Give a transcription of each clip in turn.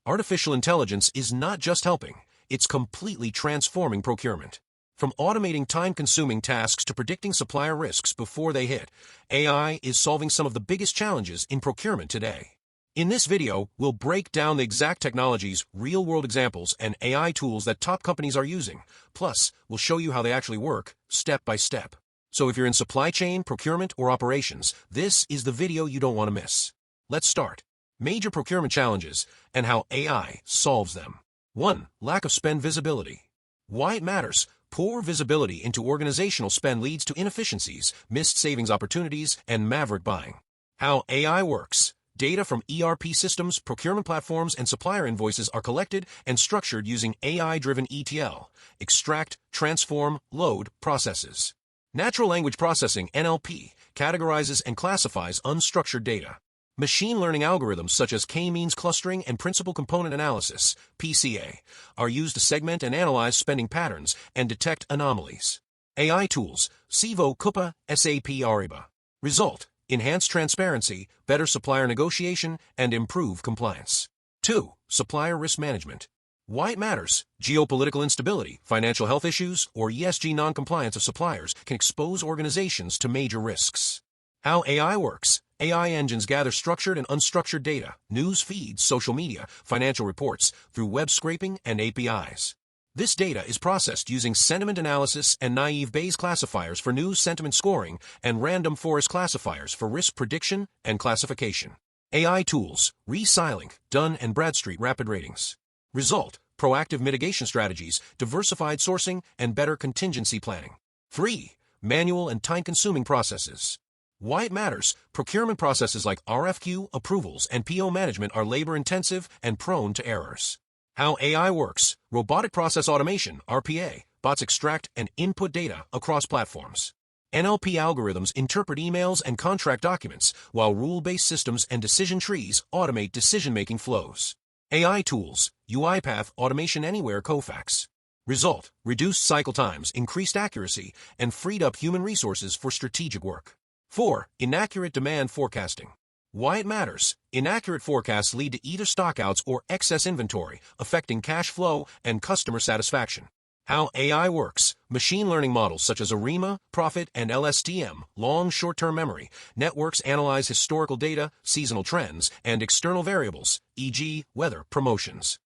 Artificial intelligence is not just helping, it's completely transforming procurement. From automating time-consuming tasks to predicting supplier risks before they hit, AI is solving some of the biggest challenges in procurement today. In this video, we'll break down the exact technologies, real-world examples, and AI tools that top companies are using. Plus, we'll show you how they actually work, step by step. So if you're in supply chain, procurement, or operations, this is the video you don't want to miss. Let's start. Major procurement challenges and how AI solves them. 1. Lack of spend visibility. Why it matters. Poor visibility into organizational spend leads to inefficiencies, missed savings opportunities, and maverick buying. How AI works. Data from ERP systems, procurement platforms, and supplier invoices are collected and structured using AI-driven ETL, extract, transform, load processes. Natural language processing, NLP, categorizes and classifies unstructured data. Machine learning algorithms such as K-means clustering and principal component analysis, PCA, are used to segment and analyze spending patterns and detect anomalies. AI tools, Sivo, Coupa, SAP, Ariba. Result: enhanced transparency, better supplier negotiation, and improved compliance. 2. Supplier risk management. Why it matters. Geopolitical instability, financial health issues, or ESG non-compliance of suppliers can expose organizations to major risks. How AI works. AI engines gather structured and unstructured data, news feeds, social media, financial reports, through web scraping and APIs. This data is processed using sentiment analysis and naive Bayes classifiers for news sentiment scoring and random forest classifiers for risk prediction and classification. AI tools, Re-Silink, Dun & Bradstreet rapid ratings. Result: proactive mitigation strategies, diversified sourcing, and better contingency planning. 3. Manual and time-consuming processes. Why it matters. Procurement processes like RFQ, approvals, and PO management are labor-intensive and prone to errors. How AI works. Robotic process automation, RPA, bots extract and input data across platforms. NLP algorithms interpret emails and contract documents, while rule-based systems and decision trees automate decision-making flows. AI tools, UiPath, Automation Anywhere, Kofax. Result: reduced cycle times, increased accuracy, and freed up human resources for strategic work. 4. Inaccurate demand forecasting. Why it matters. Inaccurate forecasts lead to either stockouts or excess inventory, affecting cash flow and customer satisfaction. How AI works. Machine learning models such as ARIMA, Profit, and LSTM, long short-term memory, networks analyze historical data, seasonal trends, and external variables, e.g., weather, promotions.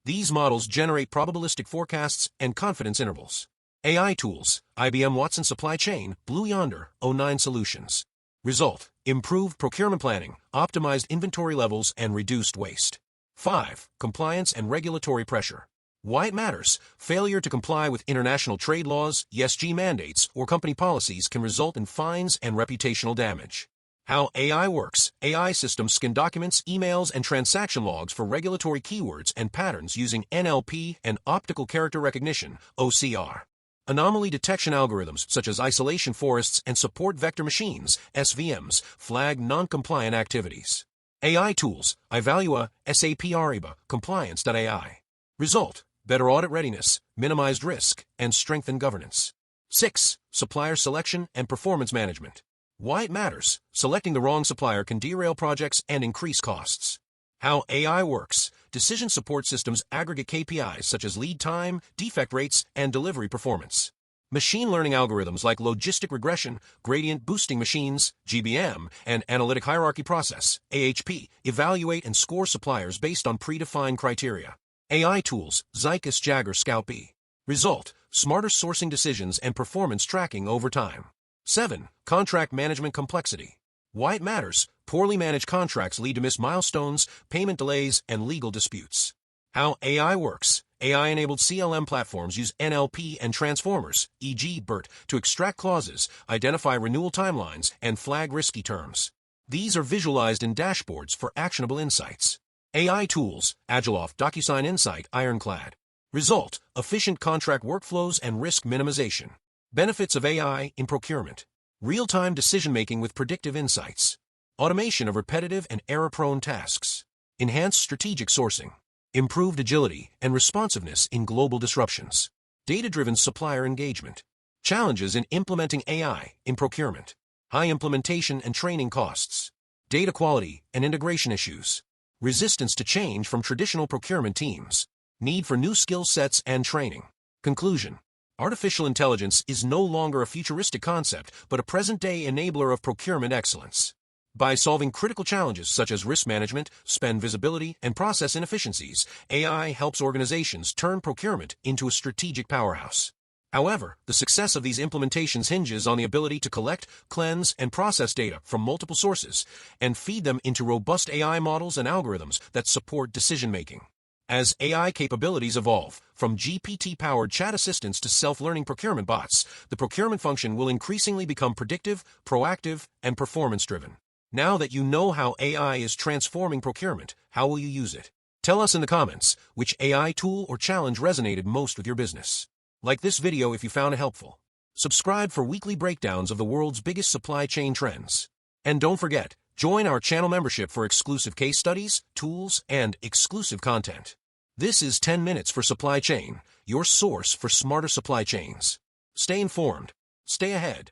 These models generate probabilistic forecasts and confidence intervals. AI tools, IBM Watson Supply Chain, Blue Yonder, O9 Solutions. Result: improved procurement planning, optimized inventory levels, and reduced waste. 5. Compliance and regulatory pressure. Why it matters. Failure to comply with international trade laws, ESG mandates, or company policies can result in fines and reputational damage. How AI works. AI systems scan documents, emails, and transaction logs for regulatory keywords and patterns using NLP and optical character recognition, OCR. Anomaly detection algorithms such as isolation forests and support vector machines, SVMs, flag non-compliant activities. AI tools, Evalua, SAP Ariba, Compliance.ai. Result: better audit readiness, minimized risk, and strengthened governance. 6. Supplier selection and performance management. Why it matters. Selecting the wrong supplier can derail projects and increase costs. How AI works. Decision support systems aggregate KPIs such as lead time, defect rates, and delivery performance. Machine learning algorithms like logistic regression, gradient boosting machines, GBM, and analytic hierarchy process, AHP, evaluate and score suppliers based on predefined criteria. AI tools, Zycus, Jagger, Scout B. Result: smarter sourcing decisions and performance tracking over time. 7. Contract management complexity. Why it matters. Poorly managed contracts lead to missed milestones, payment delays, and legal disputes. How AI works. AI-enabled CLM platforms use NLP and transformers, e.g. BERT, to extract clauses, identify renewal timelines, and flag risky terms. These are visualized in dashboards for actionable insights. AI tools, Agiloft, DocuSign Insight, Ironclad. Result: efficient contract workflows and risk minimization. Benefits of AI in procurement. Real-time decision-making with predictive insights. Automation of repetitive and error-prone tasks. Enhanced strategic sourcing. Improved agility and responsiveness in global disruptions. Data-driven supplier engagement. Challenges in implementing AI in procurement. High implementation and training costs. Data quality and integration issues. resistance to change from traditional procurement teams, need for new skill sets and training. Conclusion. Artificial intelligence is no longer a futuristic concept, but a present-day enabler of procurement excellence. By solving critical challenges such as risk management, spend visibility, and process inefficiencies, AI helps organizations turn procurement into a strategic powerhouse. However, the success of these implementations hinges on the ability to collect, cleanse, and process data from multiple sources, and feed them into robust AI models and algorithms that support decision-making. As AI capabilities evolve, from GPT-powered chat assistants to self-learning procurement bots, the procurement function will increasingly become predictive, proactive, and performance-driven. Now that you know how AI is transforming procurement, how will you use it? Tell us in the comments which AI tool or challenge resonated most with your business. Like this video if you found it helpful. Subscribe for weekly breakdowns of the world's biggest supply chain trends. And don't forget, join our channel membership for exclusive case studies, tools, and exclusive content. This is 10 Minutes for Supply Chain, your source for smarter supply chains. Stay informed. Stay ahead.